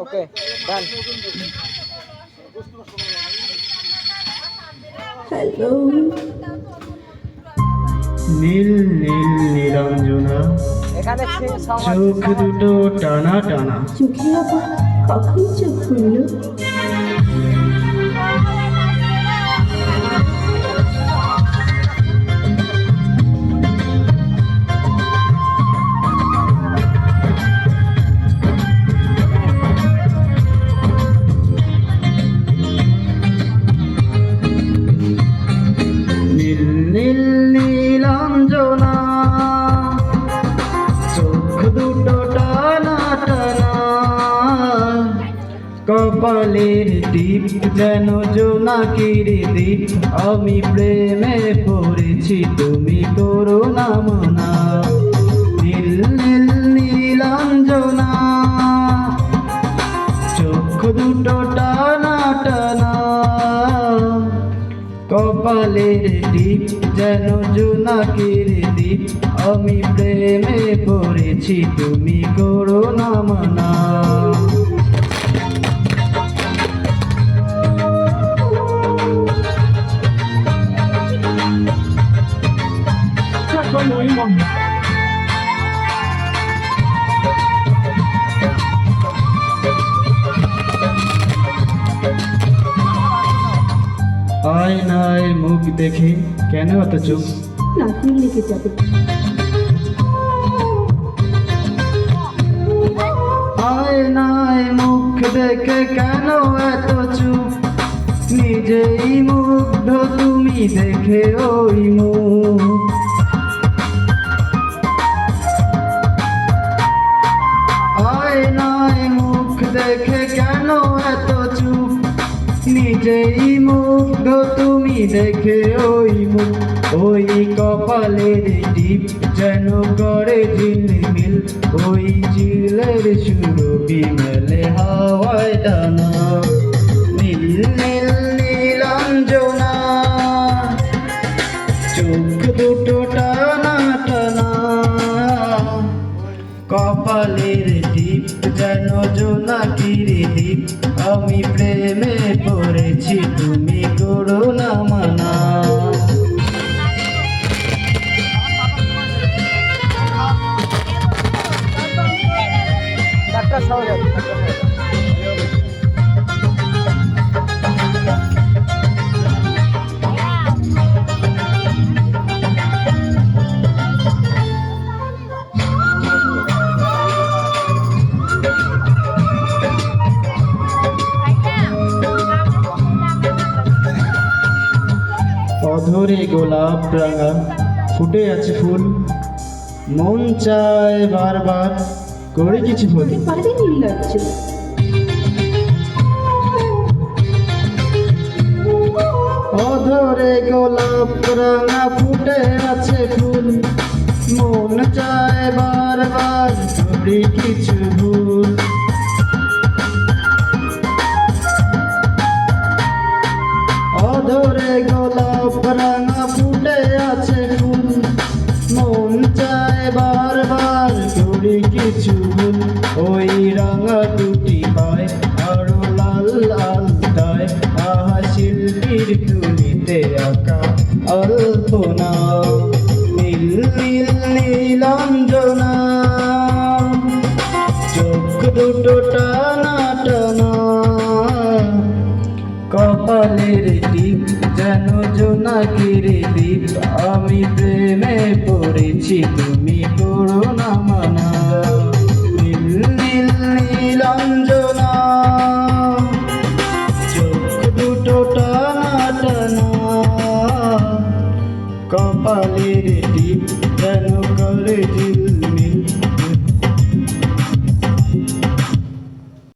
ওকে ডান। Hello. নীল নীল নীলাঞ্জনা, এখানে চোখ দুটো টানা টানা। চোখে আবার কখন চোখ খুললো? নীল নীল নীলাঞ্জনা, চোখ দুটো টানা টানা। কপালের টিপ যেন জোনাকির দ্বীপ, আমি প্রেমে পড়েছি তুমি করো না মানা। নীল নীল নীলাঞ্জনা, চোখ দুটো টানা টানা। কপালের টিপ যেন জোনাকির দ্বীপ, আমি প্রেমে পড়েছি তুমি করো না মানা। আয়নায় মুখ দেখে কেন এত চুপ? নাকি লেগে যাবে। আয়নায় মুখ দেখে কেন এত চুপ? নিজেই মুগ্ধ তুমি দেখে ওই মুখ। আয়নায় মুখ দেখে কেন এত চুপ? নিজেই মুগ্ধ তুমি দেখে ওই মুখ। ওই কপালের টিপ যেন করে ঝিলমিল, ওই ঝিলের সুরভি মেলে হাওয়ায় টানা। নীল নীল নীলাঞ্জনা, চোখ দুটো টানা টানা। কপালের টিপ যেন জোনাকির দ্বীপ, আমি প্রেমে পড়েছি তুমি করো না মানা। ডাক্তার সাহেব অধরে গোলাপ রাঙা ফুটে আছে ফুল, মন চায় বারবার করে কিছু বলি। পারে নির্লজ্জ। অধরে গোলাপ রাঙা ফুটে আছে ফুল, মন চায় বারবার করি কিছু ভুল। অধরে গোলাপ রাঙা ফুটে আছে ফুল, মন চায় বারবার করি কিছু ভুল। ওই রাঙা দুটি পায় আরো লাল লাল তাই, আহা শিল্পীর তুলিতে আঁকা অল্পনা। নীল নীল নীলাঞ্জনা, চোখ দুটো টানা টানা। কপালের টিপ যেন জোনাকির দ্বীপ, আমি প্রেমে পড়েছি তুমি করো না মানা। নীল নীল নীলাঞ্জনা, চোখ দুটো টানা টানা। কপালের টিপ যেন করে ঝিল